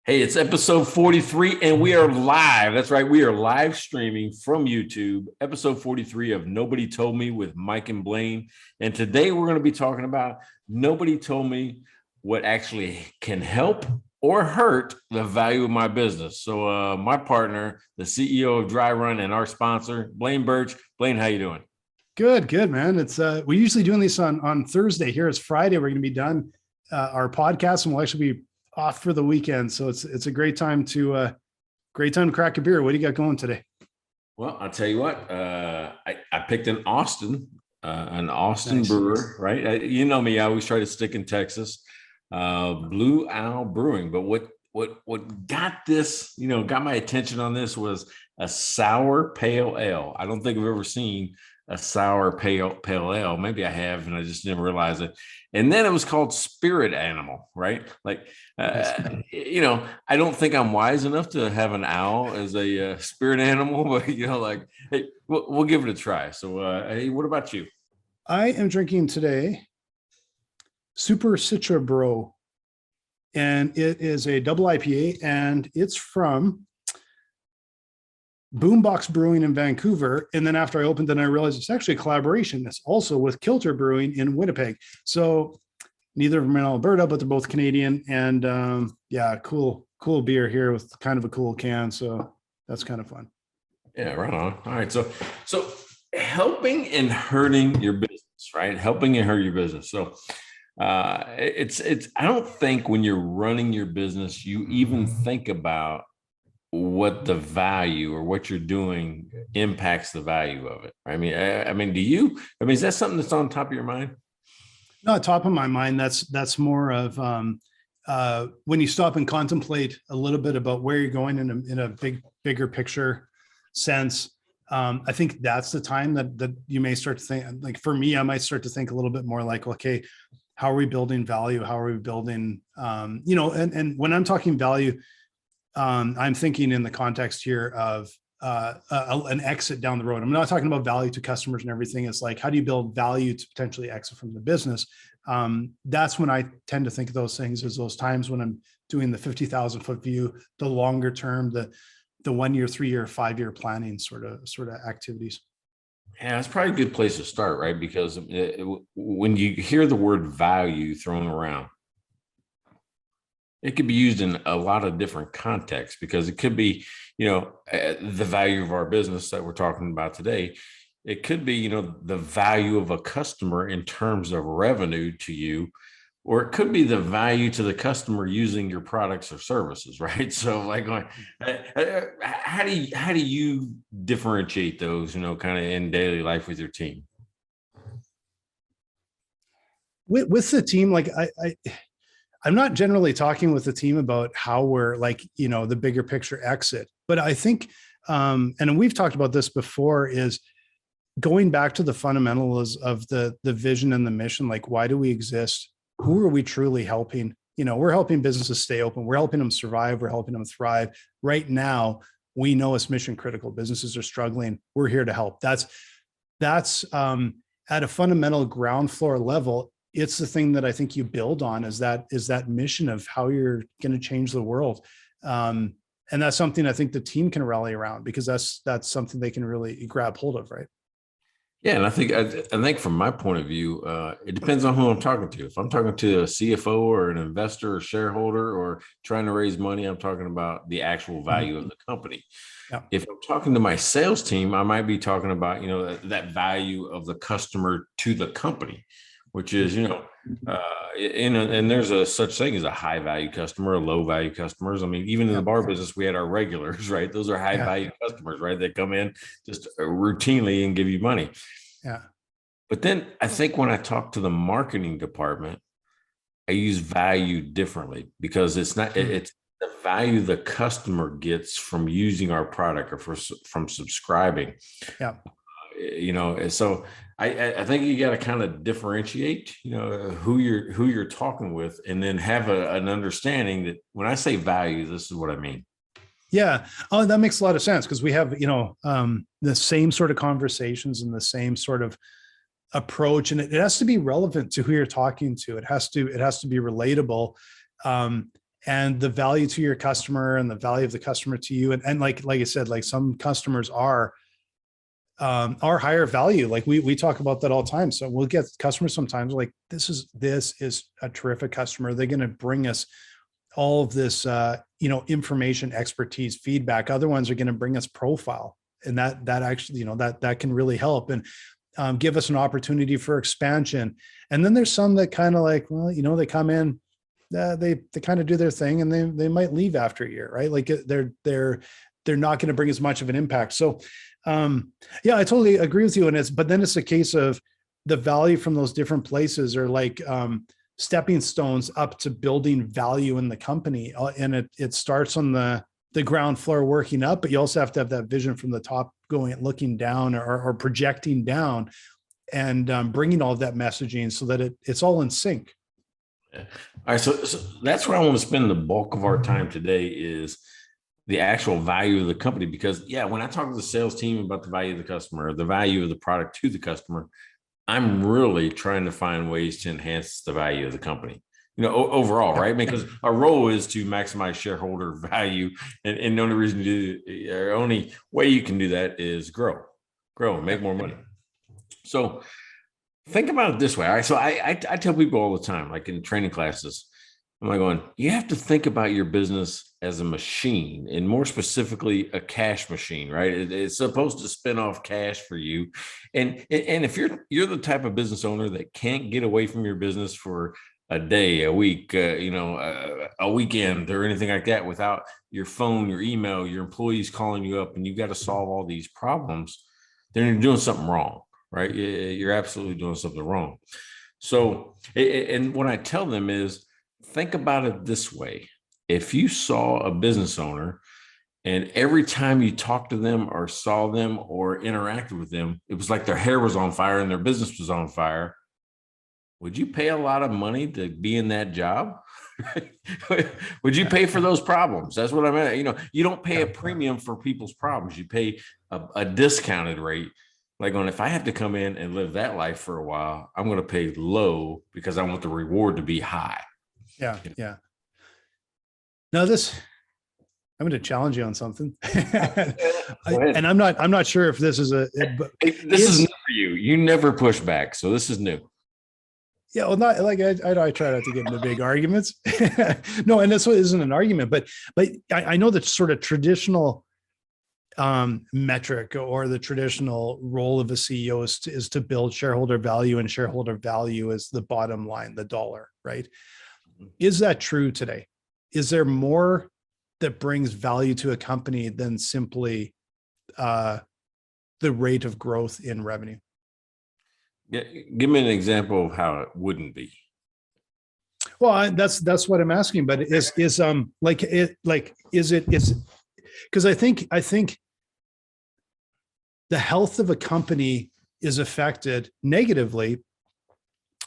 Hey, it's episode 43, and we are live. That's right. We are live streaming from YouTube, episode 43 of Nobody Told Me with Mike and Blaine. And today we're going to be talking about nobody told me what actually can help or hurt the value of my business. So my partner, the CEO of Dry Run and our sponsor, Blaine Birch. Blaine, how you doing? Good, man. It's we're usually doing this on Thursday. Here it's Friday. We're going to be done our podcast, and we'll actually be off for the weekend. So it's a great time to crack a beer. What do you got going today? Well, I'll tell you what. I picked an Austin Nice. brewer, right? You know me. I always try to stick in Texas. Blue Owl Brewing. But what got this, got my attention on this was a sour pale ale. I don't think I've ever seen a sour pale ale. Maybe I have, and I just didn't realize it. And then it was called Spirit Animal, right? Like, Nice. I don't think I'm wise enough to have an owl as a spirit animal, but hey, we'll give it a try. So, hey, what about you? I am drinking today Super Citra Bro, and it is a double IPA, and it's from Boombox Brewing in Vancouver. And then after I opened it, I realized it's actually a collaboration. It's also with Kilter Brewing in Winnipeg. So neither of them in Alberta, but they're both Canadian. And yeah, cool beer here with kind of a cool can. So that's kind of fun. Yeah, right on. All right. So helping and hurting your business, right? Helping and hurt your business. So it's I don't think when you're running your business, you even think about what the value or what you're doing impacts the value of it. I mean, do you? I mean, is that something that's on top of your mind? Not top of my mind. That's more of when you stop and contemplate a little bit about where you're going in a bigger picture sense. I think that's the time that you may start to think. Like for me, I might start to think a little bit more like, okay, how are we building value? How are we building? And when I'm talking value, I'm thinking in the context here of an exit down the road. I'm not talking about value to customers and everything. It's like, how do you build value to potentially exit from the business? That's when I tend to think of those things as those times when I'm doing the 50,000 foot view, the longer term, the 1 year, 3 year, 5 year planning sort of activities. Yeah, it's probably a good place to start, right? Because when you hear the word value thrown around, it could be used in a lot of different contexts because it could be, the value of our business that we're talking about today. It could be, the value of a customer in terms of revenue to you, or it could be the value to the customer using your products or services, right? So, like, how do you differentiate those, kind of in daily life with your team? With the team, like I'm not generally talking with the team about how we're like, the bigger picture exit, but I think, and we've talked about this before, is going back to the fundamentals of the vision and the mission. Like, why do we exist? Who are we truly helping? We're helping businesses stay open. We're helping them survive. We're helping them thrive. Right now, we know it's mission critical. Businesses are struggling. We're here to help. That's at a fundamental ground floor level. It's the thing that I think you build on is that mission of how you're going to change the world. And that's something I think the team can rally around because that's something they can really grab hold of. Right. Yeah, and I think from my point of view, it depends on who I'm talking to. If I'm talking to a CFO or an investor or shareholder or trying to raise money, I'm talking about the actual value of the company. Yeah. If I'm talking to my sales team, I might be talking about that value of the customer to the company, which is and there's a such thing as a high value customer, a low value customers. I mean, even in the bar business, we had our regulars, right? Those are high value customers, right? That come in just routinely and give you money. Yeah. But then I think when I talk to the marketing department, I use value differently because it's the value the customer gets from using our product or from subscribing. Yeah. So I think you got to kind of differentiate, who you're talking with, and then have an understanding that when I say value, this is what I mean. Yeah. Oh, that makes a lot of sense because we have, the same sort of conversations and the same sort of approach, and it has to be relevant to who you're talking to. It has to be relatable. and the value to your customer and the value of the customer to you. And like I said, like some customers are higher value. Like we talk about that all the time. So we'll get customers sometimes like, this is a terrific customer. They're going to bring us all of this, information, expertise, feedback. Other ones are going to bring us profile. And that actually, that can really help and give us an opportunity for expansion. And then there's some that kind of like, well, they come in, they kind of do their thing and they might leave after a year, right? Like they're not going to bring as much of an impact. So yeah, I totally agree with you. And but then it's a case of the value from those different places are like stepping stones up to building value in the company. And it starts on the ground floor working up, but you also have to have that vision from the top looking down or projecting down and bringing all of that messaging so that it's all in sync. All right. So that's where I want to spend the bulk of our time today is the actual value of the company. Because when I talk to the sales team about the value of the customer, the value of the product to the customer, I'm really trying to find ways to enhance the value of the company, overall, right? Because our role is to maximize shareholder value. And the only way you can do that is grow and make more money. So think about it this way. All right. So I tell people all the time, like in training classes, I'm like going, you have to think about your business as a machine, and more specifically, a cash machine, right? It's supposed to spin off cash for you. And if you're the type of business owner that can't get away from your business for a day, a week, a weekend or anything like that without your phone, your email, your employees calling you up and you got to solve all these problems, then you're doing something wrong. Right? You're absolutely doing something wrong. So, and what I tell them is, think about it this way. If you saw a business owner and every time you talked to them or saw them or interacted with them, it was like their hair was on fire and their business was on fire, would you pay a lot of money to be in that job? Would you pay for those problems? That's what I meant. You don't pay a premium for people's problems. You pay a discounted rate. Like if I have to come in and live that life for a while, I'm going to pay low because I want the reward to be high. Yeah. Yeah. Now I'm going to challenge you on something. And I'm not sure if this is this is new for you. You never push back. So this is new. Yeah. Well, not like I try not to get into big arguments. No. And this isn't an argument, but I know that sort of traditional metric or the traditional role of a CEO is to build shareholder value, and shareholder value is the bottom line, the dollar, right? Is that true today? Is there more that brings value to a company than simply the rate of growth in revenue? Yeah, give me an example of how it wouldn't be. Well, that's what I'm asking. But is because I think the health of a company is affected negatively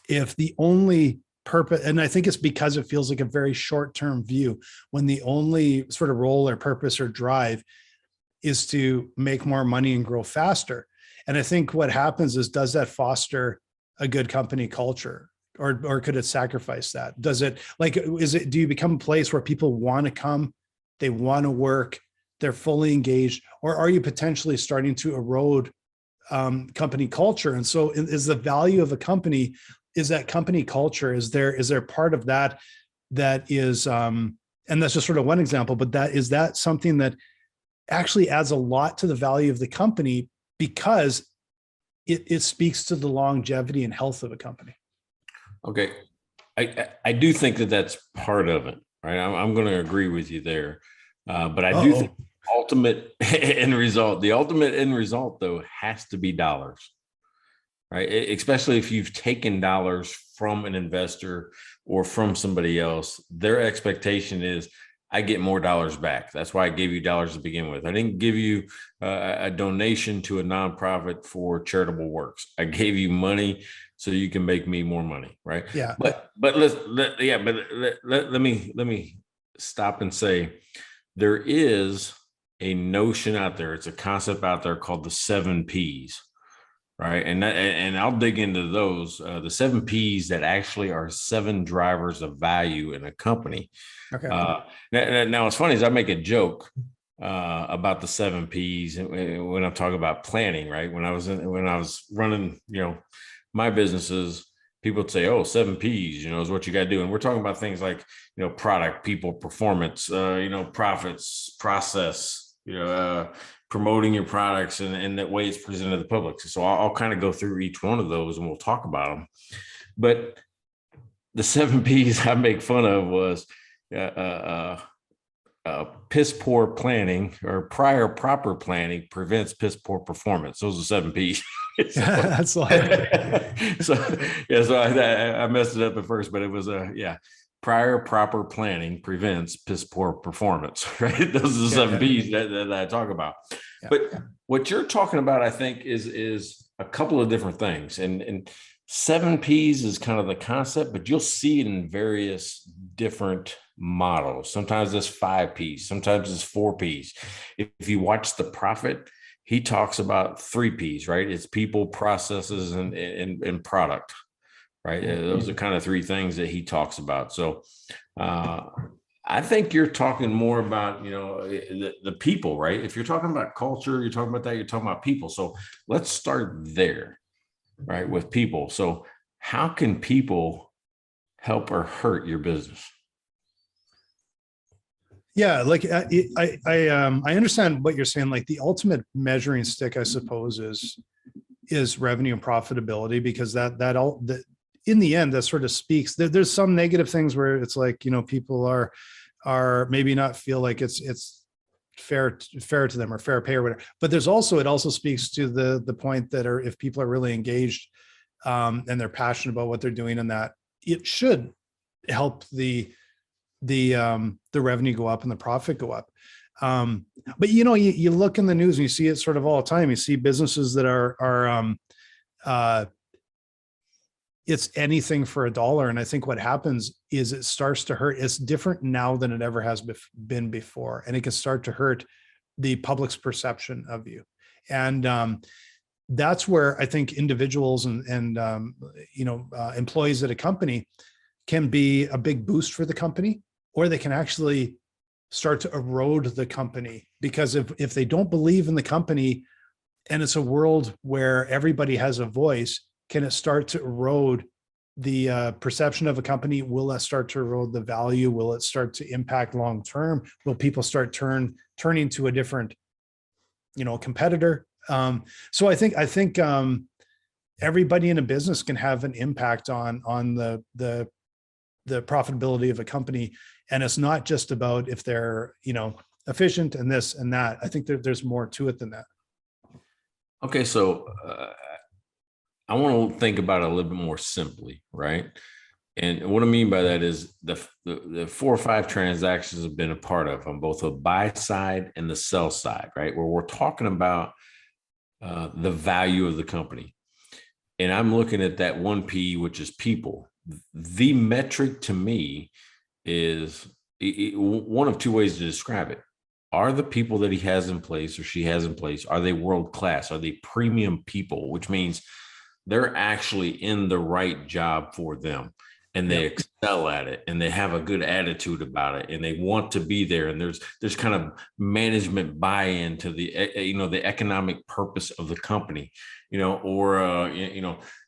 if the only purpose, and I think it's because it feels like a very short-term view, when the only sort of role or purpose or drive is to make more money and grow faster. And I think what happens is, does that foster a good company culture, or could it sacrifice that? Do you become a place where people want to come, they want to work, they're fully engaged, or are you potentially starting to erode company culture? And so is the value of a company, is that company culture, is there part of that is, and that's just sort of one example, but is that something that actually adds a lot to the value of the company because it speaks to the longevity and health of a company? Okay. I do think that that's part of it, right? I'm going to agree with you there. But I do think the ultimate end result, though, has to be dollars, right? Especially if you've taken dollars from an investor or from somebody else, their expectation is, I get more dollars back. That's why I gave you dollars to begin with. I didn't give you a donation to a nonprofit for charitable works. I gave you money so you can make me more money, right? Yeah. But let me stop and say, there is a notion out there. It's a concept out there called the 7 Ps, right? And I'll dig into those. The 7 Ps that actually are 7 drivers of value in a company. Okay. Now what's funny is I make a joke about the 7 Ps when I'm talking about planning, right? When I was running, my businesses, people would say, "Oh, 7 Ps, is what you got to do." And we're talking about things like, product, people, performance, profits, process, promoting your products and the way it's presented to the public. So I'll kind of go through each one of those and we'll talk about them. But the 7 Ps I make fun of was piss poor planning, or prior proper planning prevents piss poor performance. Those are 7 Ps. That's like so I messed it up at first, but it was prior proper planning prevents piss poor performance, right? Those are the 7 Ps that I talk about. But what you're talking about, I think, is a couple of different things, and 7 Ps is kind of the concept, but you'll see it in various different models. Sometimes it's 5 Ps, sometimes it's 4 Ps. If you watch The Prophet, he talks about 3 Ps, right? It's people, processes, and product, right? Those are kind of 3 things that he talks about. So I think you're talking more about, the people, right? If you're talking about culture, you're talking about that, you're talking about people. So let's start there, right? With people. So how can people help or hurt your business? Yeah, like I understand what you're saying. Like the ultimate measuring stick, I suppose, is revenue and profitability, because that in the end, that sort of speaks. There's some negative things where it's like, people are maybe not feel like it's fair to them, or fair pay or whatever. But it also speaks to the point that if people are really engaged and they're passionate about what they're doing, and that it should help the revenue go up and the profit go up. But you look in the news and you see it sort of all the time. You see businesses that are it's anything for $1. And I think what happens is it starts to hurt. It's different now than it ever has been before. And it can start to hurt the public's perception of you. And that's where I think individuals and employees at a company can be a big boost for the company, or they can actually start to erode the company. Because if they don't believe in the company, and it's a world where everybody has a voice, can it start to erode the perception of a company? Will that start to erode the value? Will it start to impact long term? Will people start turning to a different, competitor? So I think everybody in a business can have an impact on the profitability of a company. And it's not just about if they're, efficient and this and that. I think there's more to it than that. Okay. So I want to think about it a little bit more simply, right? And what I mean by that is the 4 or 5 transactions I've been a part of on both the buy side and the sell side, right? Where we're talking about the value of the company. And I'm looking at that 1P, which is people. The metric to me is one of 2 ways to describe it. Are the people that he has in place or she has in place, are they world-class? Are they premium people? Which means they're actually in the right job for them, and they excel at it, and they have a good attitude about it, and they want to be there. And there's kind of management buy-in to the economic purpose of the company,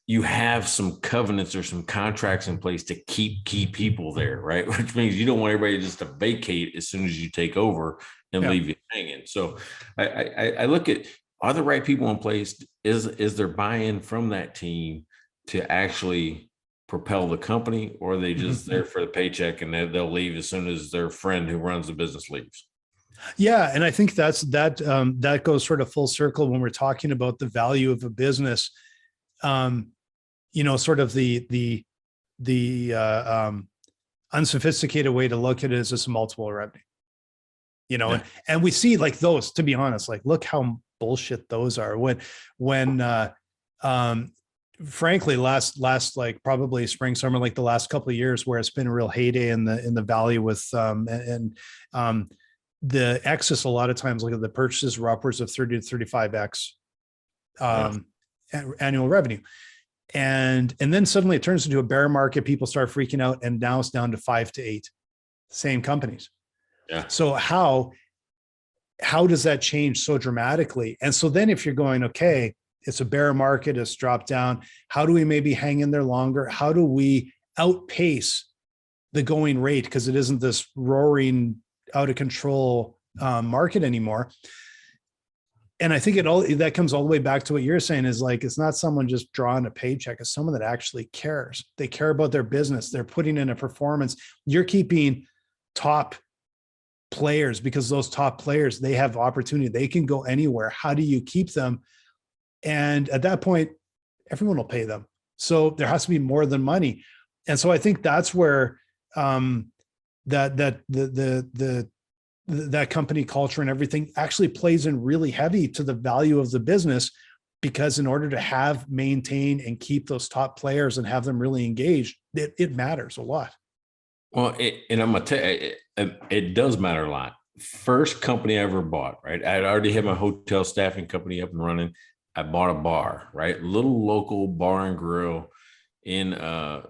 you have some covenants or some contracts in place to keep key people there, right? Which means you don't want everybody just to vacate as soon as you take over and leave you hanging. So I look at, are the right people in place? Is there buy-in from that team to actually propel the company, or are they just there for the paycheck and they'll leave as soon as their friend who runs the business leaves? Yeah. And I think that goes sort of full circle when we're talking about the value of a business. Sort of the unsophisticated way to look at it is just a multiple of revenue, and we see like those, to be honest, like, look how bullshit those are when frankly, last like probably spring, summer, like the last couple of years, where it's been a real heyday in the value with the excess, a lot of times, like the purchases were upwards of 30 to 35x. annual revenue. And then suddenly it turns into a bear market. People start freaking out, and now it's down to 5 to 8 same companies. Yeah. So how does that change so dramatically? And so then if you're going, okay, it's a bear market, it's dropped down, how do we maybe hang in there longer? How do we outpace the going rate? Because it isn't this roaring out of control market anymore. And I think that comes all the way back to what you're saying, is like, it's not someone just drawing a paycheck. It's someone that actually cares. They care about their business. They're putting in a performance. You're keeping top players, because those top players, they have opportunity. They can go anywhere. How do you keep them? And at that point, everyone will pay them. So there has to be more than money. And so I think that's where that company culture and everything actually plays in really heavy to the value of the business, because in order to maintain and keep those top players and have them really engaged, it matters a lot. Well, and I'm going to tell you, it does matter a lot. First company I ever bought, right? I already had my hotel staffing company up and running. I bought a bar, right? Little local bar and grill in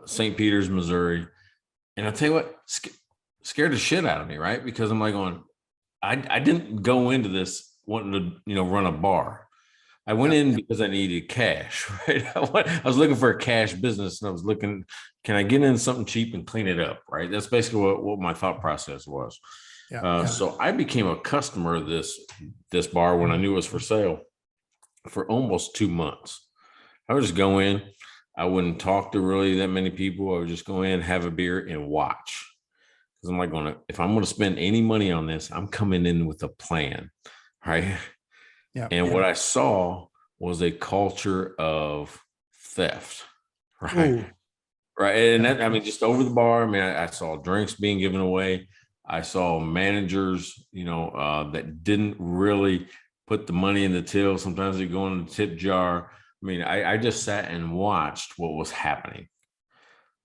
St. Peters, Missouri. And I'll tell you what, scared the shit out of me, right? Because I'm like going, I didn't go into this wanting to, run a bar. I went in because I needed cash, right? I was looking for a cash business, and I was looking, can I get in something cheap and clean it up, right? That's basically what my thought process was. So I became a customer of this bar when I knew it was for sale for almost 2 months. I would just go in. I wouldn't talk to really that many people. I would just go in, have a beer, and watch. Because I'm like, if I'm going to spend any money on this, I'm coming in with a plan, right? Yeah. And what I saw was a culture of theft, right? Ooh. Right. And that, just over the bar, I saw drinks being given away. I saw managers, that didn't really put the money in the till. Sometimes they go in the tip jar. I just sat and watched what was happening.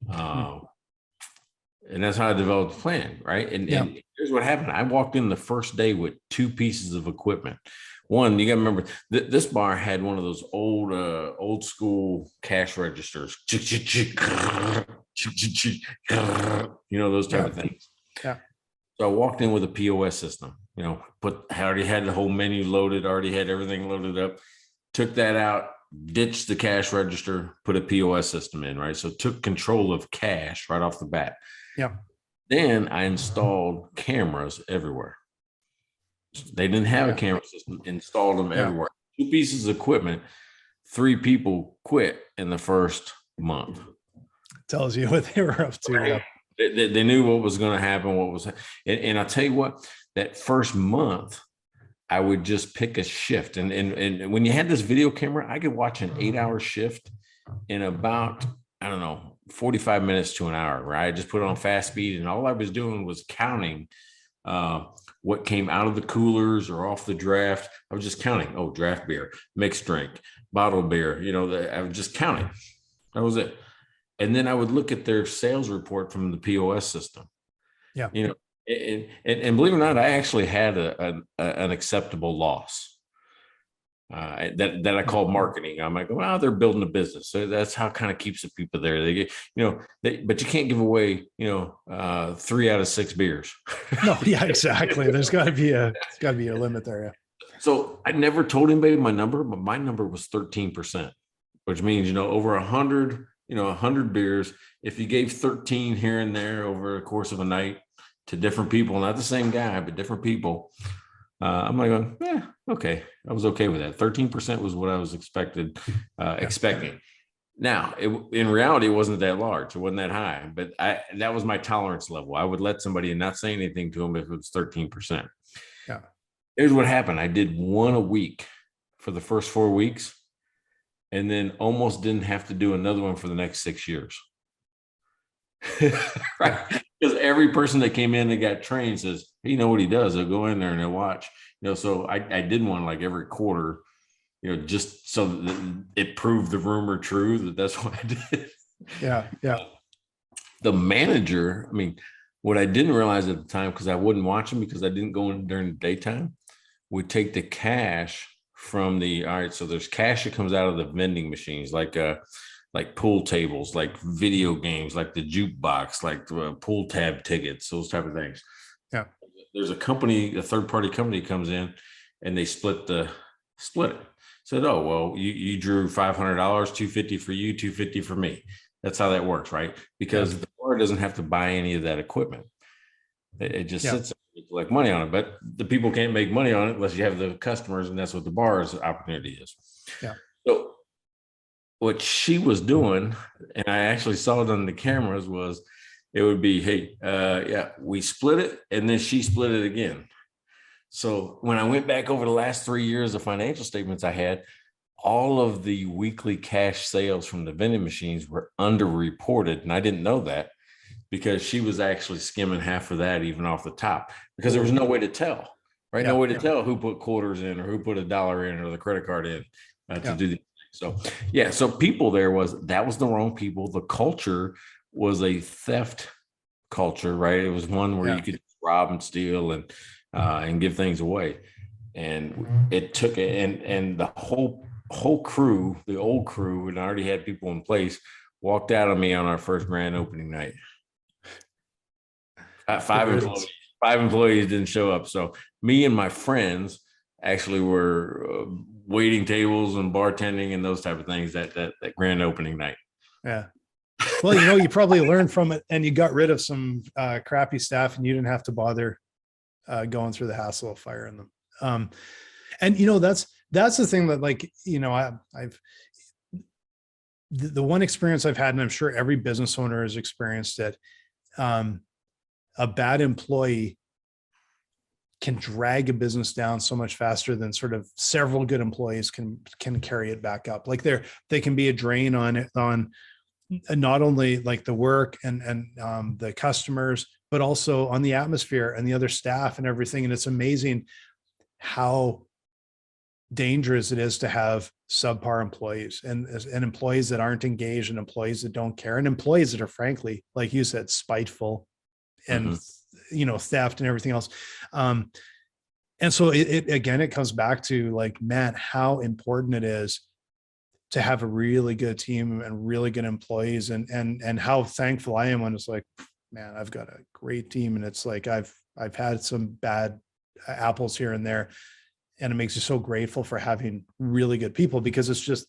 And that's how I developed a plan, right? And here's what happened. I walked in the first day with 2 pieces of equipment. One, you got to remember, this bar had one of those old school cash registers. Those type of things. Yeah. So I walked in with a POS system, I already had the whole menu loaded, already had everything loaded up, took that out, ditched the cash register, put a POS system in, right? So took control of cash right off the bat. Yeah. Then I installed cameras everywhere. They didn't have a camera system, installed them everywhere. 2 pieces of equipment, 3 people quit in the first month. Tells you what they were up to. Right. They knew what was going to happen, and I'll tell you what, that first month, I would just pick a shift. And when you had this video camera, I could watch an 8-hour shift in about, 45 minutes to an hour, right? I just put it on fast speed, and all I was doing was counting what came out of the coolers or off the draft. I was just counting, draft beer, mixed drink, bottled beer, I was just counting. That was it. And then I would look at their sales report from the POS system. Yeah. And believe it or not, I actually had an acceptable loss that I call marketing. I'm like, well, they're building a business, so that's how it kind of keeps the people there. They get, but you can't give away, 3 out of 6 beers. No, yeah, exactly. There's got to be a limit there. Yeah. So I never told anybody my number, but my number was 13%, which means over 100, 100 beers. If you gave 13 here and there over the course of a night to different people, not the same guy, but different people, I'm like, okay. I was okay with that. 13% was what I was expecting. Now, in reality, it wasn't that large. It wasn't that high, but that was my tolerance level. I would let somebody and not say anything to them if it was 13%. Yeah. Here's what happened. I did 1 a week for the first 4 weeks, and then almost didn't have to do another one for the next 6 years. Right? Because every person that came in and got trained says, hey, what he does? They'll go in there and they'll watch. So I did one like every quarter, just so that it proved the rumor true that's what I did. Yeah. Yeah. The manager, what I didn't realize at the time, because I wouldn't watch him because I didn't go in during the daytime, would take the cash from all right, so there's cash that comes out of the vending machines, like pool tables, like video games, like the jukebox, like the pool tab tickets, those type of things. Yeah. There's a third-party company comes in and they split it. Said, oh, well, you drew $500, $250 for you, $250 for me. That's how that works, right? Because the bar doesn't have to buy any of that equipment. It just sits there and collect money on it. But the people can't make money on it unless you have the customers, and that's what the bar's opportunity is. Yeah. So what she was doing, and I actually saw it on the cameras, was it would be, hey, we split it, and then she split it again. So when I went back over the last 3 years of financial statements I had, all of the weekly cash sales from the vending machines were underreported. And I didn't know that because she was actually skimming half of that even off the top, because there was no way to tell, right? No way to tell who put quarters in or who put $1 in or the credit card in to do the thing. So, so people that was the wrong people. The culture was a theft culture, right? It was one where you could rob and steal and give things away. And it took it, and the whole crew, the old crew, and I already had people in place, walked out on me on our first grand opening night. Five employees didn't show up. So me and my friends actually were waiting tables and bartending and those type of things that grand opening night. Yeah. Well, you probably learned from it, and you got rid of some crappy staff, and you didn't have to bother going through the hassle of firing them. And that's the thing that, I've the one experience I've had, and I'm sure every business owner has experienced it. A bad employee can drag a business down so much faster than sort of several good employees can carry it back up. Like they can be a drain on not only like the work and the customers, but also on the atmosphere and the other staff and everything. And it's amazing how dangerous it is to have subpar employees and employees that aren't engaged, and employees that don't care, and employees that are, frankly, like you said, spiteful and theft and everything else. And so it comes back to, like, man, how important it is to have a really good team and really good employees, and how thankful I am when it's like, man, I've got a great team. And it's like, I've had some bad apples here and there, and it makes you so grateful for having really good people, because it's just,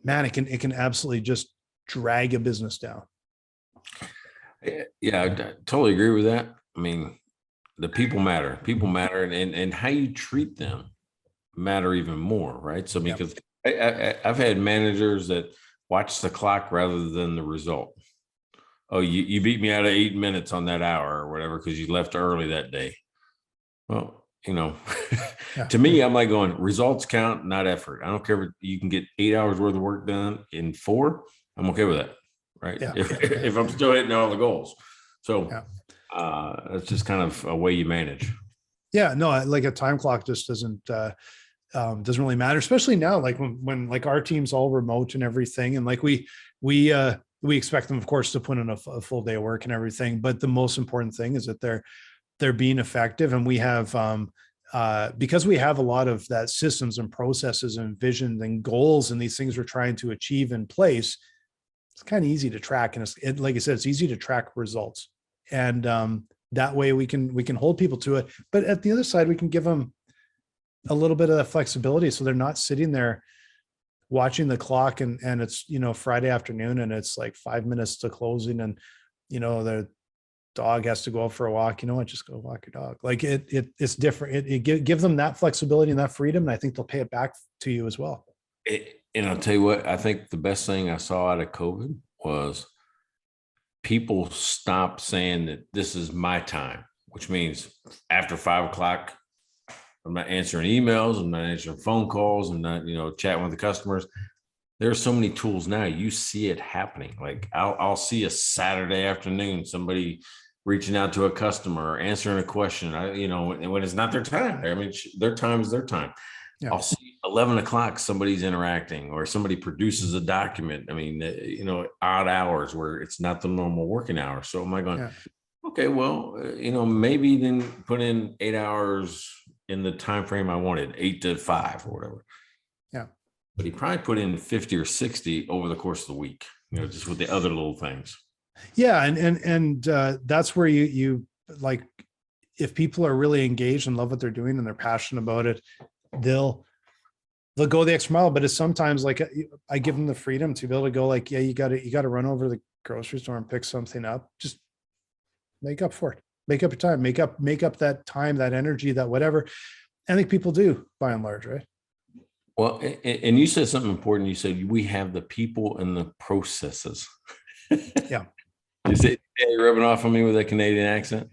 man, it can absolutely just drag a business down. Yeah, I totally agree with that. I mean, the people matter, and how you treat them matter even more, right? So because I've had managers that watch the clock rather than the result. Oh, you beat me out of 8 minutes on that hour or whatever because you left early that day. Well, to me, I'm like going, results count, not effort. I don't care if you can get 8 hours worth of work done in 4. I'm okay with that, right? If I'm still hitting all the goals. So that's just kind of a way you manage. Yeah, no, like a time clock just doesn't really matter, especially now, like when like our team's all remote and everything, and like we expect them, of course, to put in a full day of work and everything, but the most important thing is that they're being effective. And we have because we have a lot of that systems and processes and vision and goals and these things we're trying to achieve in place, it's kind of easy to track. And like I said, it's easy to track results, and that way we can hold people to it. But at the other side, we can give them a little bit of that flexibility, so they're not sitting there watching the clock and it's Friday afternoon and it's like 5 minutes to closing, and the dog has to go out for a walk. Just go walk your dog. Like it's different. It give them that flexibility and that freedom, and I think they'll pay it back to you as well. And I'll tell you what, I think the best thing I saw out of COVID was people stopped saying that this is my time, which means after 5 o'clock, I'm not answering emails, I'm not answering phone calls, I'm not, chatting with the customers. There's so many tools now. You see it happening. Like I'll see a Saturday afternoon, somebody reaching out to a customer or answering a question, when it's not their time. I mean, their time is their time. Yeah. I'll see 11 o'clock, somebody's interacting or somebody produces a document. I mean, odd hours where it's not the normal working hours. So am I going, okay, well, maybe then put in 8 hours in the time frame I wanted, 8 to 5 or whatever. Yeah. But he probably put in 50 or 60 over the course of the week, just with the other little things. Yeah. And that's where you like, if people are really engaged and love what they're doing and they're passionate about it, they'll go the extra mile. But it's sometimes like I give them the freedom to be able to go like, yeah, you got to run over to the grocery store and pick something up. Just make up for it. Make up your time, make up that time, that energy, that whatever. I think people do by and large, right? Well, and you said something important. You said we have the people and the processes. Yeah. You said, hey, you're rubbing off on me with a Canadian accent.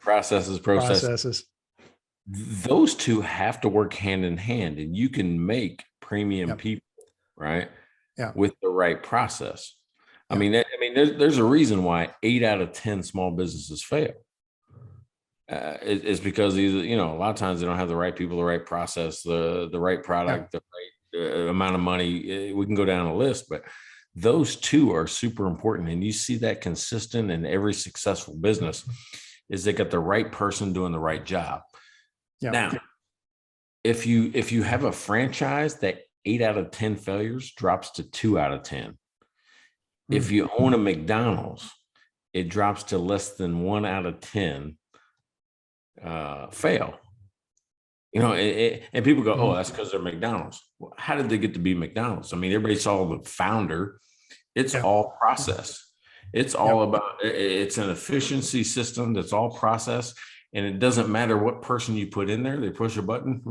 Processes. Those two have to work hand in hand, and you can make premium people, right? Yeah. With the right process. I mean, there's a reason why 8 out of 10 small businesses fail. It's because either, a lot of times they don't have the right people, the right process, the right product, the right amount of money. We can go down a list, but those two are super important. And you see that consistent in every successful business is they got the right person doing the right job. Yeah. Now, if you have a franchise, that 8 out of 10 failures drops to 2 out of 10. If you own a McDonald's, it drops to less than 1 out of 10 fail. And people go, oh, that's because they're McDonald's. Well, how did they get to be McDonald's? I mean, everybody saw the founder. It's all process. It's all about, it's an efficiency system that's all process. And it doesn't matter what person you put in there. They push a button,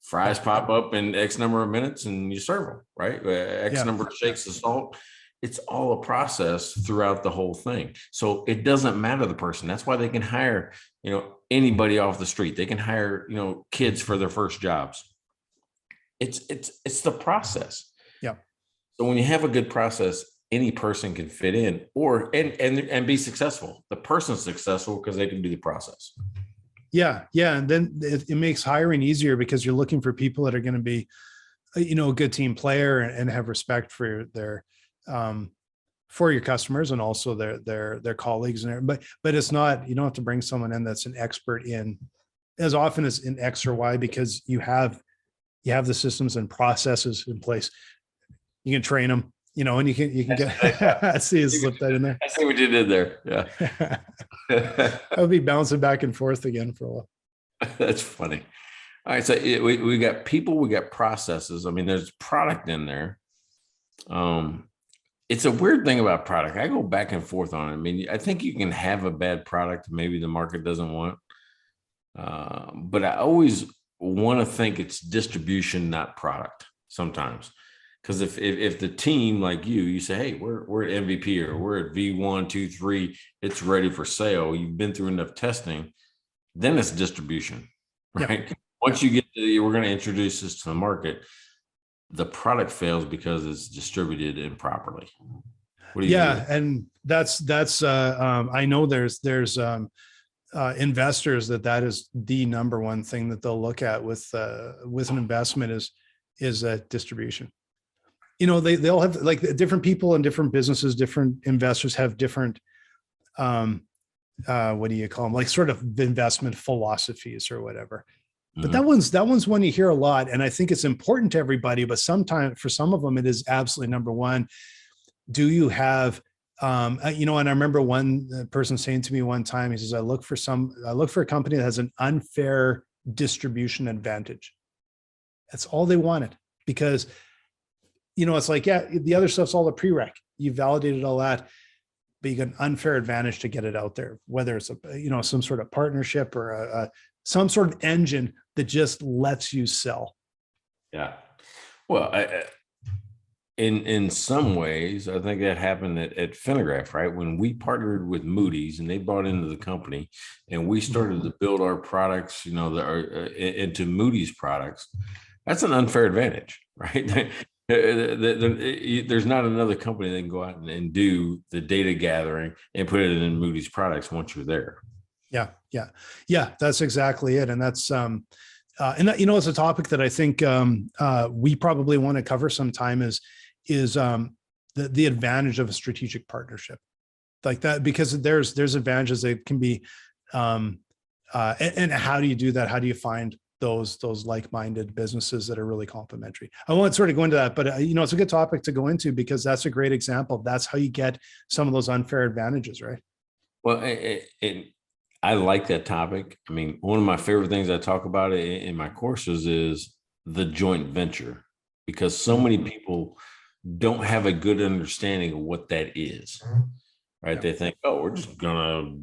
fries pop up in X number of minutes and you serve them, right? X number of shakes of salt. It's all a process throughout the whole thing. So it doesn't matter the person. That's why they can hire, anybody off the street. They can hire, kids for their first jobs. It's the process. Yeah. So when you have a good process, any person can fit in and be successful. The person's successful because they can do the process. Yeah. Yeah. And then it makes hiring easier because you're looking for people that are going to be, a good team player and have respect for their, for your customers and also their colleagues but it's not, you don't have to bring someone in that's an expert in as often as in X or Y, because you have the systems and processes in place. You can train them, and you can get, I see you slip that in there. I see what you did there. Yeah. I'll be bouncing back and forth again for a while. That's funny. All right. So we got people, we got processes. I mean, there's product in there. It's a weird thing about product. I go back and forth on it. I mean, I think you can have a bad product maybe the market doesn't want. But I always want to think it's distribution, not product sometimes. Because if the team like you say, hey, we're at MVP or we're at V1, 2, 3, it's ready for sale. You've been through enough testing, then it's distribution, right? Yep. Once you get to, we're going to introduce this to the market, the product fails because it's distributed improperly. What do you think? And that's I know there's investors that is the number one thing that they'll look at with an investment is distribution. They'll have like different people in different businesses, different investors have different what do you call them, like sort of investment philosophies or whatever. But that one's one you hear a lot. And I think it's important to everybody, but sometimes for some of them, it is absolutely number one. Do you have, and I remember one person saying to me one time, he says, I look for a company that has an unfair distribution advantage. That's all they wanted because, it's like, the other stuff's all the prereq. You validated all that, but you got an unfair advantage to get it out there, whether it's some sort of partnership or some sort of engine that just lets you sell. Yeah. Well, in some ways, I think that happened at Finagraph, right? When we partnered with Moody's and they bought into the company and we started to build our products, into Moody's products, that's an unfair advantage, right? There's not another company that can go out and do the data gathering and put it in Moody's products once you're there. Yeah. That's exactly it. And that's, and that, it's a topic that I think we probably want to cover sometime is the advantage of a strategic partnership like that, because there's advantages that can be And how do you do that? How do you find those like-minded businesses that are really complementary? I won't sort of go into that, but it's a good topic to go into, because that's a great example. That's how you get some of those unfair advantages, right? Well, I like that topic. I mean, one of my favorite things I talk about in my courses is the joint venture, because so many people don't have a good understanding of what that is, right? Yeah. They think, oh, we're just gonna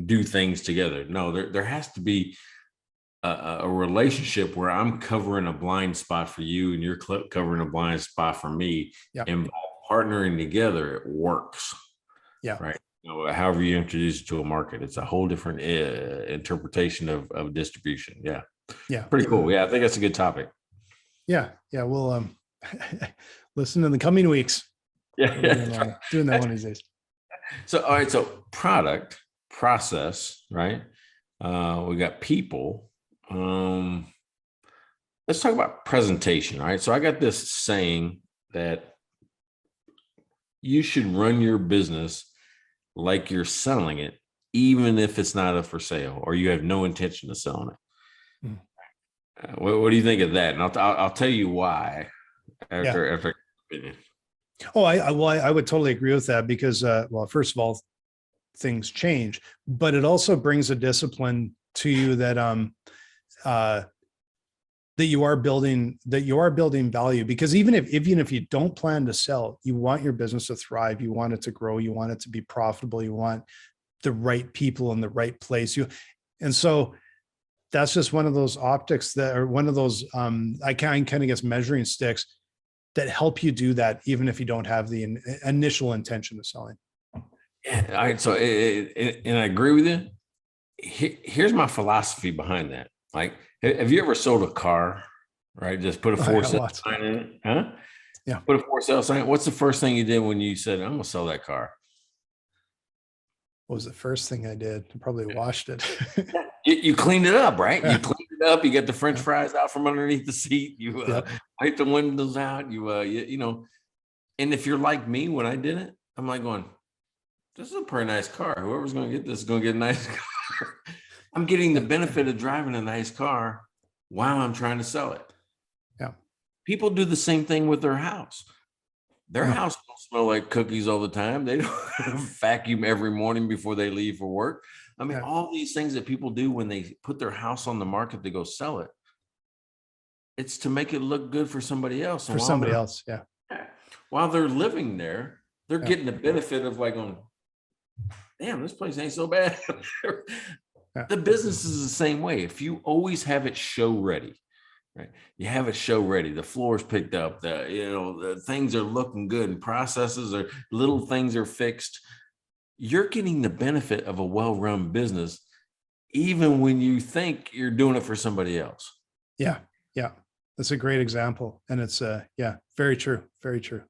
do things together. No, there has to be a relationship where I'm covering a blind spot for you and you're covering a blind spot for me. Yeah. And by partnering together, it works. Yeah. Right. However you introduce it to a market, it's a whole different interpretation of distribution. Yeah. Yeah. Pretty cool. Yeah. I think that's a good topic. Yeah. Yeah. We'll listen in the coming weeks. Yeah. Doing that one of these days. So, all right. So product, process, right? We got people. Let's talk about presentation. All right. So I got this saying that you should run your business like you're selling it, even if it's not up for sale or you have no intention of selling it. What do you think of that? And I'll tell you why after opinion. Oh, I would totally agree with that, because well, first of all, things change, but it also brings a discipline to you that that you are building value, because even if you don't plan to sell, you want your business to thrive, you want it to grow, you want it to be profitable, you want the right people in the right place. And so that's just one of those optics that are one of those I kind of guess measuring sticks that help you do that, even if you don't have the initial intention of selling. Yeah, all right. So and I agree with you. Here's my philosophy behind that. Like, have you ever sold a car, right? Just put a for sale sign in it, huh? Yeah. Put a for sale sign. What's the first thing you did when you said, I'm gonna sell that car? What was the first thing I did? I probably washed it. You cleaned it up, right? You cleaned it up. You get the French fries out from underneath the seat. You wipe the windows out. You know, and if you're like me, when I did it, I'm like going, this is a pretty nice car. Whoever's going to get this is going to get a nice car. I'm getting the benefit of driving a nice car while I'm trying to sell it. Yeah. People do the same thing with their house. Their house don't smell like cookies all the time. They don't vacuum every morning before they leave for work. I mean, all these things that people do when they put their house on the market to go sell it, it's to make it look good for somebody else. For somebody else, yeah. While they're living there, they're getting the benefit of like going, damn, this place ain't so bad. The business is the same way. If you always have it show ready, right? You have it show ready. The floor's picked up. The things are looking good, and processes are little things are fixed. You're getting the benefit of a well-run business, even when you think you're doing it for somebody else. Yeah, yeah, that's a great example, and it's very true, very true.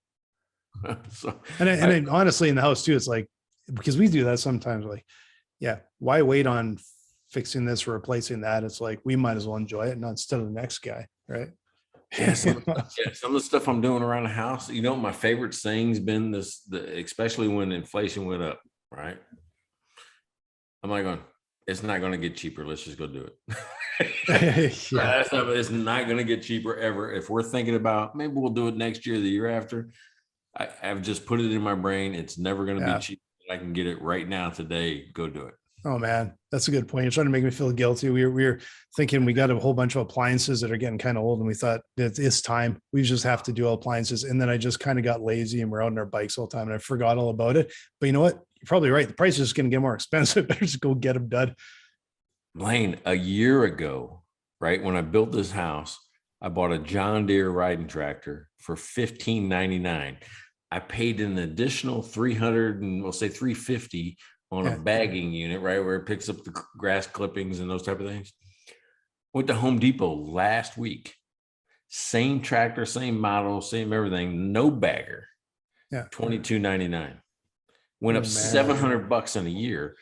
And honestly, in the house too, it's like, because we do that sometimes. Like, why wait on fixing this or replacing that? It's like, we might as well enjoy it, not instead of the next guy, right? Some of the stuff I'm doing around the house, my favorite thing's been especially when inflation went up, right? I'm like going, it's not going to get cheaper. Let's just go do it. It's not going to get cheaper ever. If we're thinking about maybe we'll do it next year, the year after, I've just put it in my brain. It's never going to be cheap. I can get it right now today. Go do it. Oh man, that's a good point. You're trying to make me feel guilty. We were thinking we got a whole bunch of appliances that are getting kind of old, and we thought it's time. We just have to do appliances. And then I just kind of got lazy, and we're out on our bikes all the time, and I forgot all about it. But you know what? You're probably right. The price is just going to get more expensive. Better just go get them done. Blaine, a year ago, right when I built this house, I bought a John Deere riding tractor for $1,599. I paid an additional $300 and we'll say $350 on a bagging unit, right, where it picks up the grass clippings and those type of things. Went to Home Depot last week. Same tractor, same model, same everything, no bagger. Yeah, $22.99. Went up $700 in a year.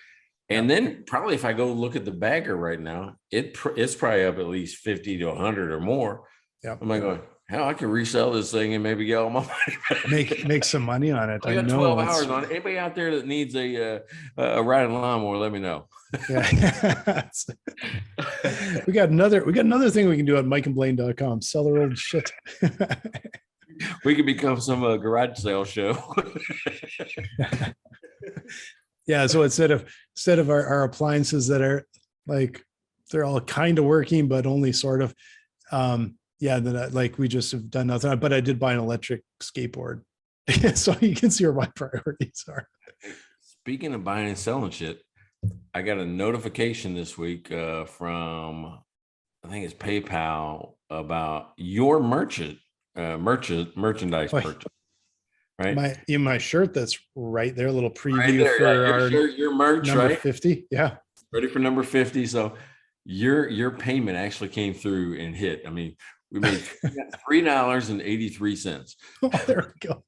And then probably if I go look at the bagger right now, it's probably up at least 50 to 100 or more. Yeah, I'm like going, Hell, I can resell this thing and maybe get all my money back. Make some money on it. I got 12 hours on it. Anybody out there that needs a riding lawnmower, let me know. Yeah. we got another thing we can do on mikeandblaine.com. Sell our old shit. We could become some garage sale show. Yeah. So instead of our appliances that are like, they're all kind of working, but only sort of, then we just have done nothing, but I did buy an electric skateboard. So you can see where my priorities are. Speaking of buying and selling shit, I got a notification this week from, I think it's PayPal, about your merchandise purchase. Right. My shirt that's right there, a little preview right there, for our your merch, number right? 50. Yeah. Ready for number 50. So your payment actually came through and hit. I mean, we made $3.83. Oh, there we go.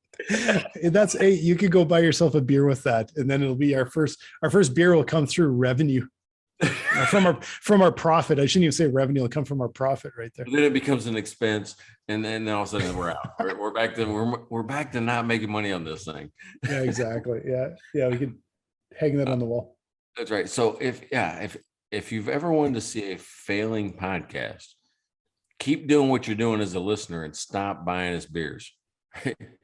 That's you could go buy yourself a beer with that, and then it'll be our first beer will come through revenue from our profit. I shouldn't even say revenue; it'll come from our profit right there. And then it becomes an expense, and then all of a sudden we're out. We're back to not making money on this thing. Yeah, exactly. Yeah, we could hang that on the wall. That's right. So if you've ever wanted to see a failing podcast, keep doing what you're doing as a listener and stop buying us beers.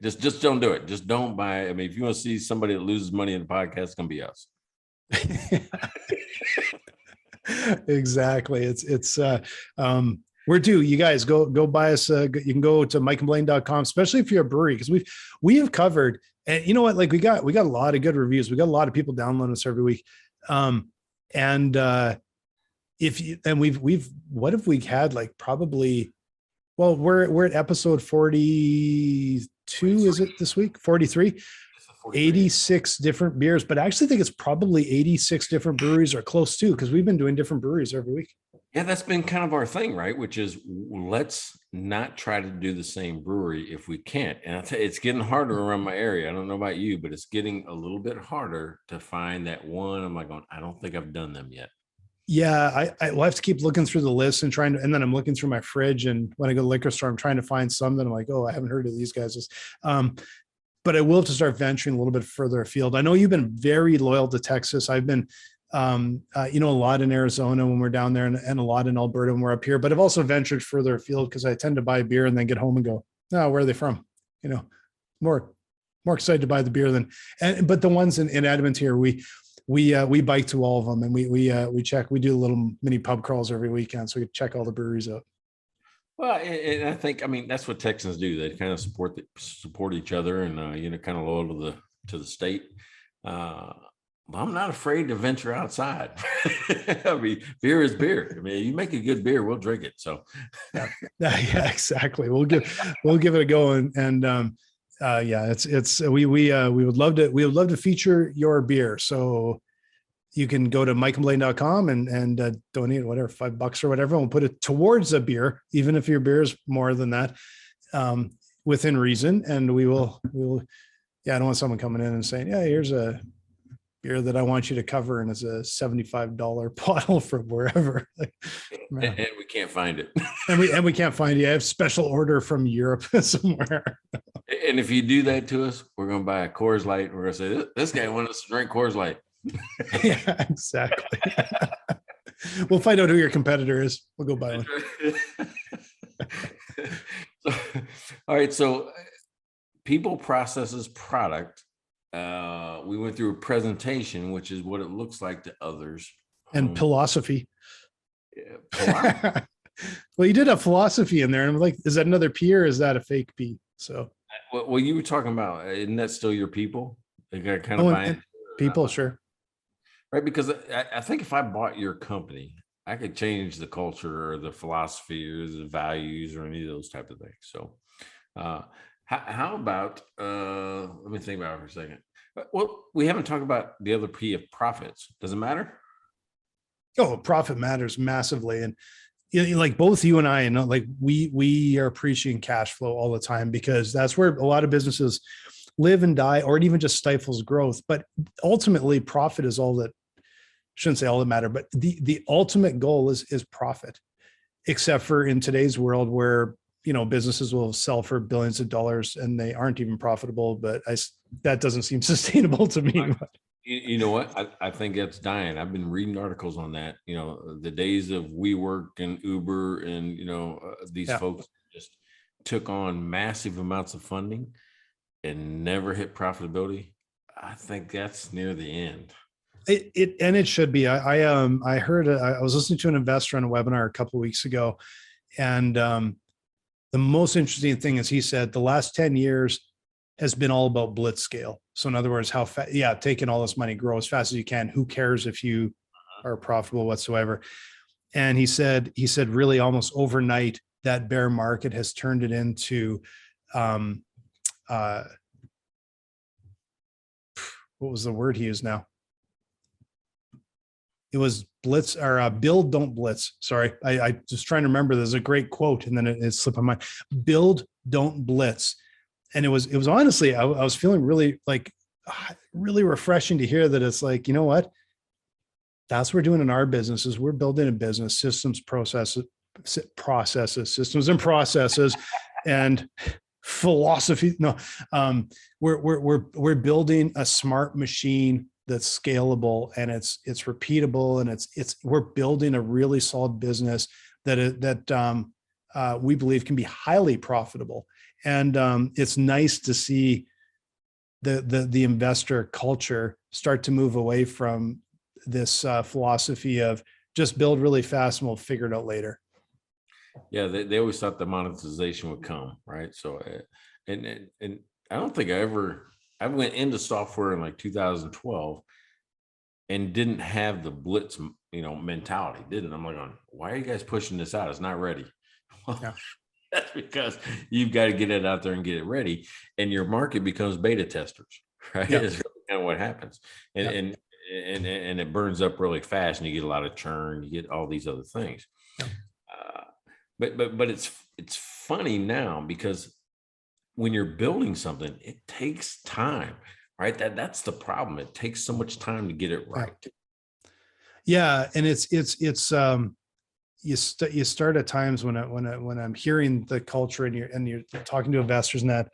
just don't do it. Just don't buy. I mean, if you want to see somebody that loses money in the podcast, it's gonna be us. Exactly. We're due. You guys go buy us. You can go to mikeandblaine.com, especially if you're a brewery, because we have covered, and you know what, like we got a lot of good reviews. We got a lot of people downloading us every week. We've what have we had, like probably, well, we're at episode 42, is it this week? 43, 86 different beers, but I actually think it's probably 86 different breweries or close to, because we've been doing different breweries every week. Yeah, that's been kind of our thing, right? Which is, let's not try to do the same brewery if we can't. And I tell you, it's getting harder around my area. I don't know about you, but it's getting a little bit harder to find that one. I'm like, I don't think I've done them yet. Yeah, I will have to keep looking through the list and and then I'm looking through my fridge, and when I go to the liquor store, I'm trying to find some that I'm like, oh, I haven't heard of these guys. But I will have to start venturing a little bit further afield. I know you've been very loyal to Texas. I've been, a lot in Arizona when we're down there, and a lot in Alberta when we're up here, but I've also ventured further afield because I tend to buy beer and then get home and go, oh, where are they from? More excited to buy the beer but the ones in Edmonton here, we bike to all of them, and we check. We do little mini pub crawls every weekend, so we check all the breweries out. Well, and I think, that's what Texans do. They kind of support each other, and kind of loyal to the state. But I'm not afraid to venture outside. I mean, beer is beer. I mean, you make a good beer, we'll drink it. So, yeah, exactly. We'll give it a go, we would love to feature your beer. So you can go to mikeandblaine.com and donate whatever, $5 or whatever. And we'll put it towards a beer, even if your beer is more than that, within reason. And we will. I don't want someone coming in and saying, yeah, here's a beer that I want you to cover, and it's a $75 bottle from wherever. And we can't find it. and we can't find it. I have special order from Europe somewhere. And if you do that to us, we're going to buy a Coors Light. We're going to say, this guy wanted us to drink Coors Light. Yeah, exactly. We'll find out who your competitor is. We'll go buy one. All right. So people, processes, product. We went through a presentation, which is what it looks like to others. And philosophy. Yeah, well, you did a philosophy in there, and I'm like, is that another P or is that a fake P? So, well, you were talking about, isn't that still your people? They got kind of buying people, sure, right? Because I think if I bought your company, I could change the culture or the philosophy or the values or any of those type of things. So, how about? Let me think about it for a second. Well, we haven't talked about the other P of profits. Does it matter? Oh, profit matters massively, and like both you and I, like we are preaching cash flow all the time, because that's where a lot of businesses live and die, or it even just stifles growth. But ultimately, profit is all that. Shouldn't say all that matter, but the ultimate goal is profit. Except for in today's world, where businesses will sell for billions of dollars and they aren't even profitable, but that doesn't seem sustainable to me. You know what? I think that's dying. I've been reading articles on that. The days of WeWork and Uber and, these folks just took on massive amounts of funding and never hit profitability. I think that's near the end. It should be. I heard, I was listening to an investor on a webinar a couple of weeks ago, and the most interesting thing is he said the last 10 years has been all about blitz scale. So in other words, how fast, taking all this money, grow as fast as you can. Who cares if you are profitable whatsoever? And he said really almost overnight, that bear market has turned it into, what was the word he used now? It was blitz or build, don't blitz. Sorry. I just trying to remember. There's a great quote and then it slipped my mind. Build, don't blitz. And it was honestly, I was feeling really refreshing to hear that. It's like, you know what? That's what we're doing in our businesses. We're building a business, systems, systems and processes and philosophy. No, we're building a smart machine that's scalable and it's repeatable, and we're building a really solid business that we believe can be highly profitable. And it's nice to see the investor culture start to move away from this philosophy of just build really fast and we'll figure it out later. Yeah, they always thought the monetization would come, right? So, and I don't think I went into software in like 2012 and didn't have the blitz, mentality. I'm like, why are you guys pushing this out? It's not ready. Well, yeah. That's because you've got to get it out there and get it ready, and your market becomes beta testers, right? Yeah. That's really kind of what happens, and it burns up really fast, and you get a lot of churn. You get all these other things. Yeah. But it's funny now because when you're building something, it takes time, right? That's the problem. It takes so much time to get it right. Yeah, and it's you start at times when I'm hearing the culture and you're talking to investors and that,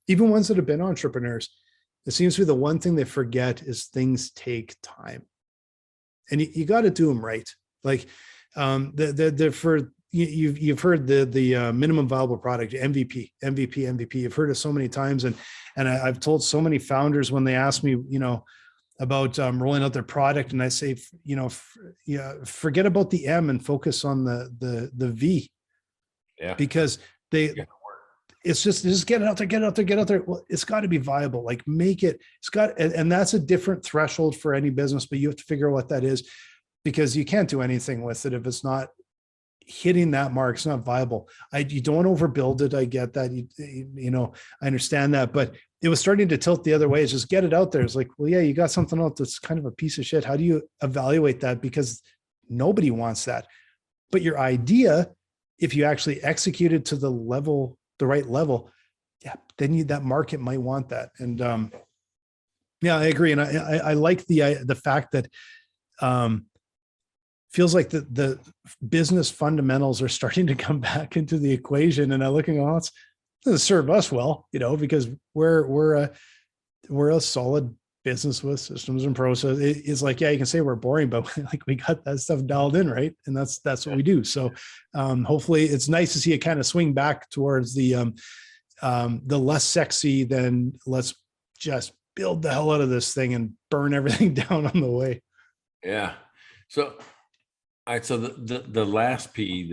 even ones that have been entrepreneurs, it seems to be the one thing they forget is things take time, and you got to do them right. Like you've heard the minimum viable product, MVP. You've heard it so many times, and I've told so many founders when they ask me, about rolling out their product, and I say, forget about the M and focus on the V. Yeah. Because it's just get it out there. Well, it's got to be viable. Like make it. And that's a different threshold for any business, but you have to figure out what that is, because you can't do anything with it if it's not hitting that mark. It's not viable. You don't overbuild it. I get that. I understand that, but it was starting to tilt the other way. It's just get it out there. It's like, well, yeah, you got something else that's kind of a piece of shit. How do you evaluate that? Because nobody wants that. But your idea, if you actually execute it to the right level, yeah, then that market might want that. And yeah, I agree. And I like the fact that feels like the business fundamentals are starting to come back into the equation. And I look and go, it's going to serve us well, because we're a solid business with systems and process. It's like, yeah, you can say we're boring, but like we got that stuff dialed in, right? And that's what we do. So hopefully it's nice to see it kind of swing back towards the less sexy than let's just build the hell out of this thing and burn everything down on the way. Yeah. So, all right. So the last P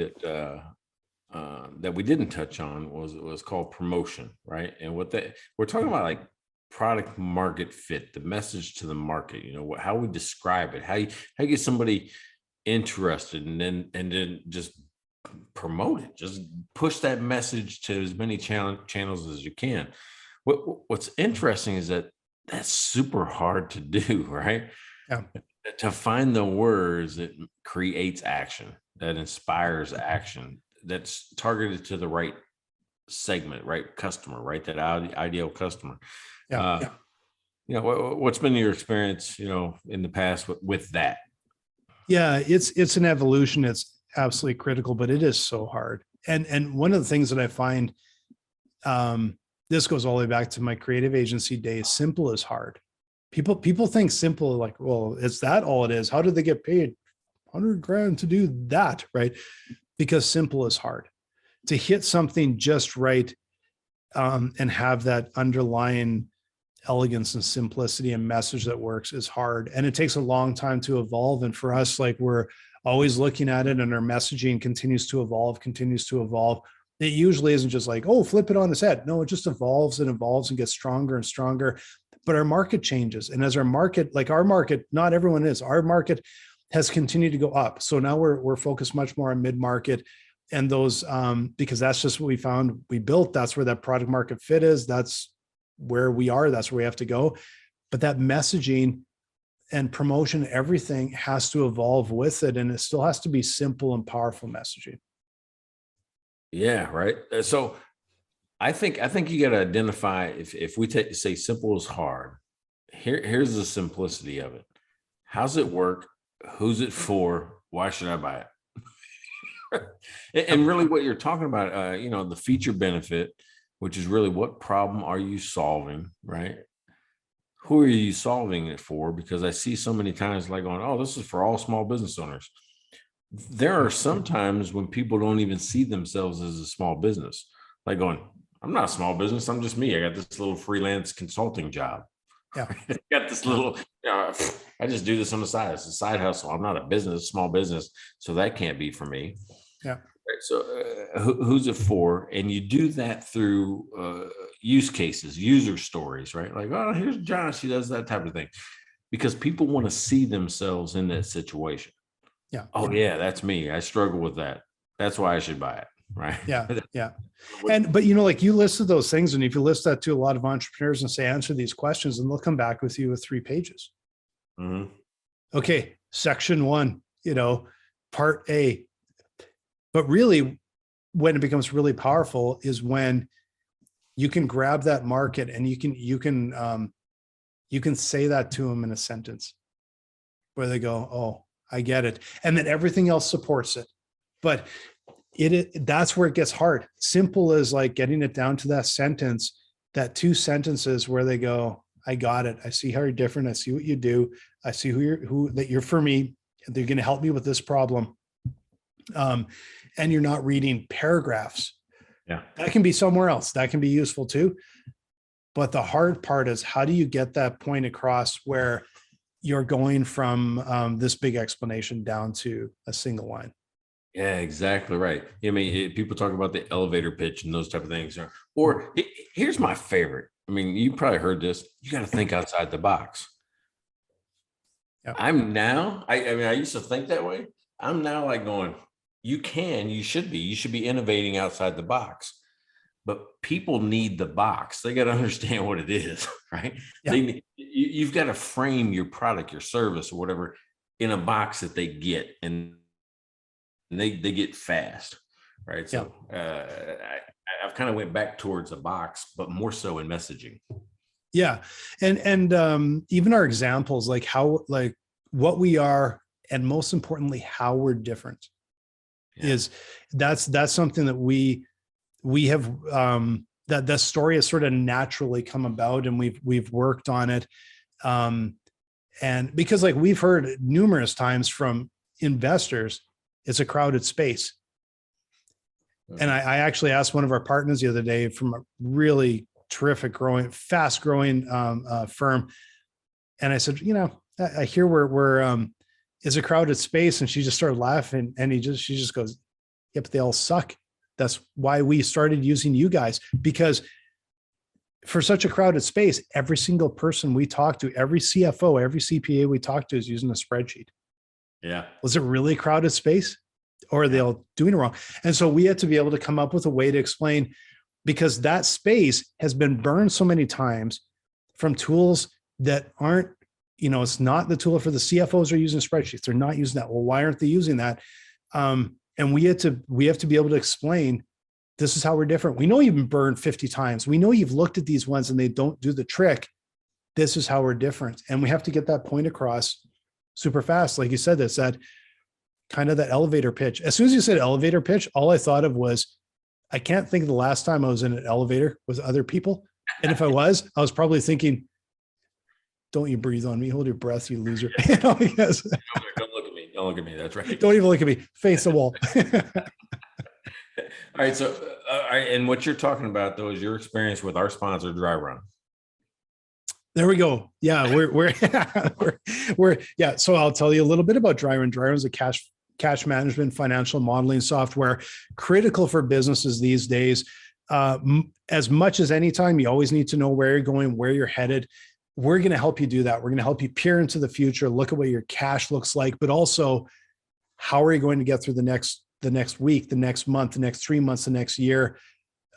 that we didn't touch on was called promotion, right? And we're talking about, like product market fit, the message to the market. How we describe it, how you get somebody interested, and then just promote it, just push that message to as many channels as you can. What's interesting is that's super hard to do, right? Yeah. To find the words that creates action, that inspires action, that's targeted to the right segment, right customer, right? That ideal customer. Yeah. What's been your experience, in the past with that? Yeah, it's an evolution. absolutely critical, but it is so hard. And one of the things that I find, this goes all the way back to my creative agency days. Simple is hard. People think simple, like, well, is that all it is? How did they get paid 100 grand to do that? Right. Because simple is hard. To hit something just right, and have that underlying elegance and simplicity and message that works is hard. And it takes a long time to evolve. And for us, like, we're always looking at it, and our messaging continues to evolve. It usually isn't just like, oh, flip it on its head. No, it just evolves and evolves and gets stronger and stronger. But our market changes. And as our market, not everyone is, our market has continued to go up. So now we're focused much more on mid-market, and those, because that's just what we found we built. That's where that product market fit is. That's where we are. That's where we have to go. But that messaging and promotion, everything has to evolve with it. And it still has to be simple and powerful messaging. Yeah. Right. So I think you got to identify, if we say simple is hard, here's the simplicity of it. How's it work? Who's it for? Why should I buy it? And really what you're talking about, the feature benefit, which is really, what problem are you solving, right? Who are you solving it for? Because I see so many times like going, oh, this is for all small business owners. There are some times when people don't even see themselves as a small business, like going, I'm not a small business. I'm just me. I got this little freelance consulting job. Yeah. I got this little, I just do this on the side. It's a side hustle. I'm not a business, small business. So that can't be for me. Yeah. So who's it for? And you do that through use cases, user stories, right? Like, oh, here's Josh. He does that type of thing, because people want to see themselves in that situation. Yeah. Oh yeah, that's me. I struggle with that. That's why I should buy it. Right. Yeah. Yeah. But like, you listed those things, and if you list that to a lot of entrepreneurs and say, answer these questions, and they'll come back with you with 3 pages. Mm-hmm. Okay. Section 1, part A. But really, when it becomes really powerful is when you can grab that market and you can say that to them in a sentence where they go, oh, I get it. And then everything else supports it. But that's where it gets hard. Simple is like getting it down to that sentence, that 2 sentences where they go, I got it. I see how you're different. I see what you do. I see that you're for me. They're going to help me with this problem. And you're not reading paragraphs. Yeah. That can be somewhere else. That can be useful too. But the hard part is, how do you get that point across where you're going from this big explanation down to a single line? Yeah, exactly right. I mean, people talk about the elevator pitch and those type of things. Or here's my favorite. I mean, you probably heard this. You got to think outside the box. Yep. I used to think that way. I'm now like going, you should be innovating outside the box, but people need the box. They got to understand what it is, right? Yeah. You've got to frame your product, your service, or whatever in a box that they get, and they get fast, right? So I've kind of went back towards a box, but more so in messaging. Yeah, and even our examples, like what we are, and most importantly, how we're different. Yeah. That's something that we have, that the story has sort of naturally come about, and we've worked on it. And because like we've heard numerous times from investors, it's a crowded space. Mm-hmm. And I actually asked one of our partners the other day from a really terrific fast growing firm. And I said, I hear we're is a crowded space. And she just started laughing, and she just goes, yeah, but they all suck. That's why we started using you guys, because for such a crowded space, every single person we talk to, every CFO, every CPA we talk to is using a spreadsheet. Yeah. Was it really a crowded space, or are they all doing it wrong? And so we had to be able to come up with a way to explain, because that space has been burned so many times from tools that aren't, it's not the tool for the CFOs are using spreadsheets. They're not using that. Well, why aren't they using that? And we have to be able to explain, this is how we're different. We know you've been burned 50 times. We know you've looked at these ones and they don't do the trick. This is how we're different. And we have to get that point across super fast. Like you said, that kind of that elevator pitch. As soon as you said elevator pitch, all I thought of was, I can't think of the last time I was in an elevator with other people. And if I was probably thinking, don't you breathe on me, hold your breath, you loser. Yes. Don't look at me. Don't look at me. That's right. Don't even look at me. Face the wall. All right. So, and what you're talking about though is your experience with our sponsor, Dry Run. There we go. Yeah, we're yeah. So I'll tell you a little bit about Dry Run. Dry Run is a cash management financial modeling software, critical for businesses these days. As much as any time, you always need to know where you're going, where you're headed. We're going to help you do that. We're going to help you peer into the future, look at what your cash looks like, but also how are you going to get through the next week, the next month, the next 3 months, the next year.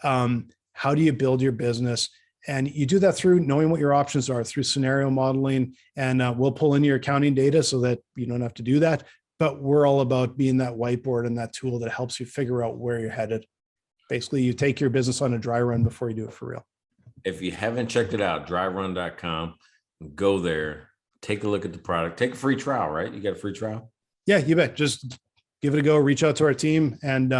How do you build your business? And you do that through knowing what your options are, through scenario modeling, and we'll pull in your accounting data so that you don't have to do that. But we're all about being that whiteboard and that tool that helps you figure out where you're headed. Basically, you take your business on a dry run before you do it for real. If you haven't checked it out, dryrun.com, go there, take a look at the product, take a free trial, right? You got a free trial? Yeah, you bet. Just give it a go, reach out to our team, and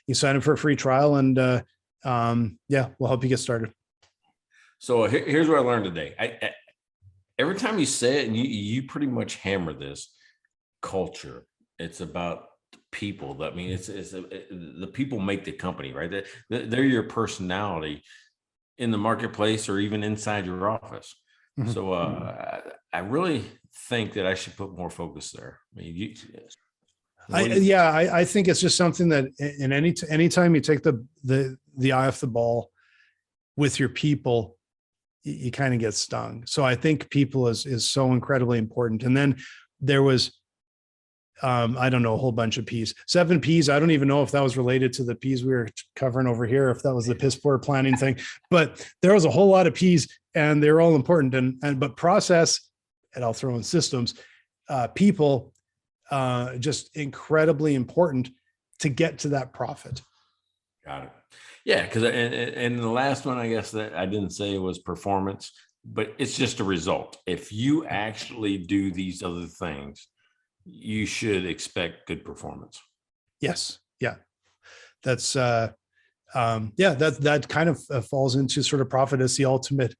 you sign up for a free trial, and yeah, we'll help you get started. So here's what I learned today. Every time you say it, and you pretty much hammer this, culture. It's about people. I mean, the people make the company, right? They're your personality in the marketplace or even inside your office. Mm-hmm. So I really think that I should put more focus there. I mean, I think it's just something that in anytime you take the eye off the ball with your people, you kind of get stung. So I think people is so incredibly important. And then there was, I don't know, a whole bunch of P's, 7 P's. I don't even know if that was related to the P's we were covering over here, if that was the piss poor planning thing, but there was a whole lot of P's and they're all important. But process, and I'll throw in systems, people, just incredibly important to get to that profit. Got it. Yeah, because and the last one, I guess that I didn't say was performance, but it's just a result. If you actually do these other things, you should expect good performance. Yes. Yeah. That's that kind of falls into sort of profit as the ultimate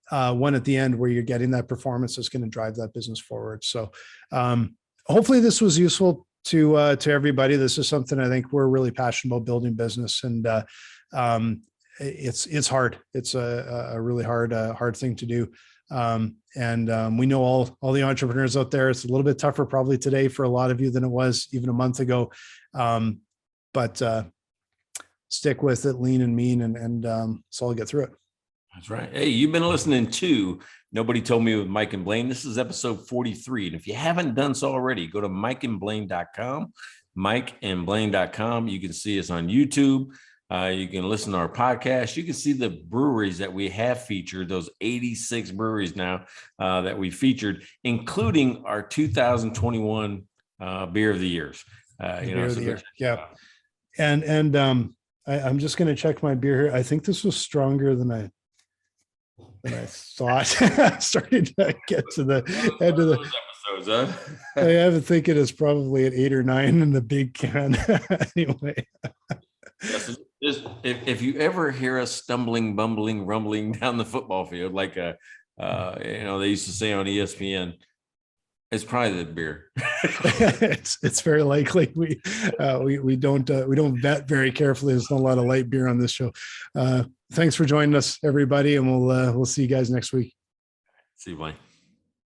one at the end, where you're getting that performance that's going to drive that business forward. So hopefully this was useful to everybody. This is something I think we're really passionate about, building business, and it's hard. It's a really hard thing to do. We know all the entrepreneurs out there. It's a little bit tougher probably today for a lot of you than it was even a month ago. But stick with it, lean and mean, and so I'll get through it. That's right. Hey, you've been listening to Nobody Told Me with Mike and Blaine. This is episode 43. And if you haven't done so already, go to mikeandblaine.com, mikeandblaine.com. You can see us on YouTube. You can listen to our podcast. You can see the breweries that we have featured, those 86 breweries now that we featured, including our 2021 beer of the years. Yeah. And I'm just going to check my beer here. I think this was stronger than I thought. Starting to get to the end of the episodes. Huh? I have to think it is probably an 8 or 9 in the big can. Anyway. Yes, if you ever hear us stumbling, bumbling, rumbling down the football field, like they used to say on ESPN, it's probably the beer. It's very likely. We don't vet very carefully. There's not a lot of light beer on this show. Thanks for joining us, everybody, and we'll see you guys next week. See you, Blaine.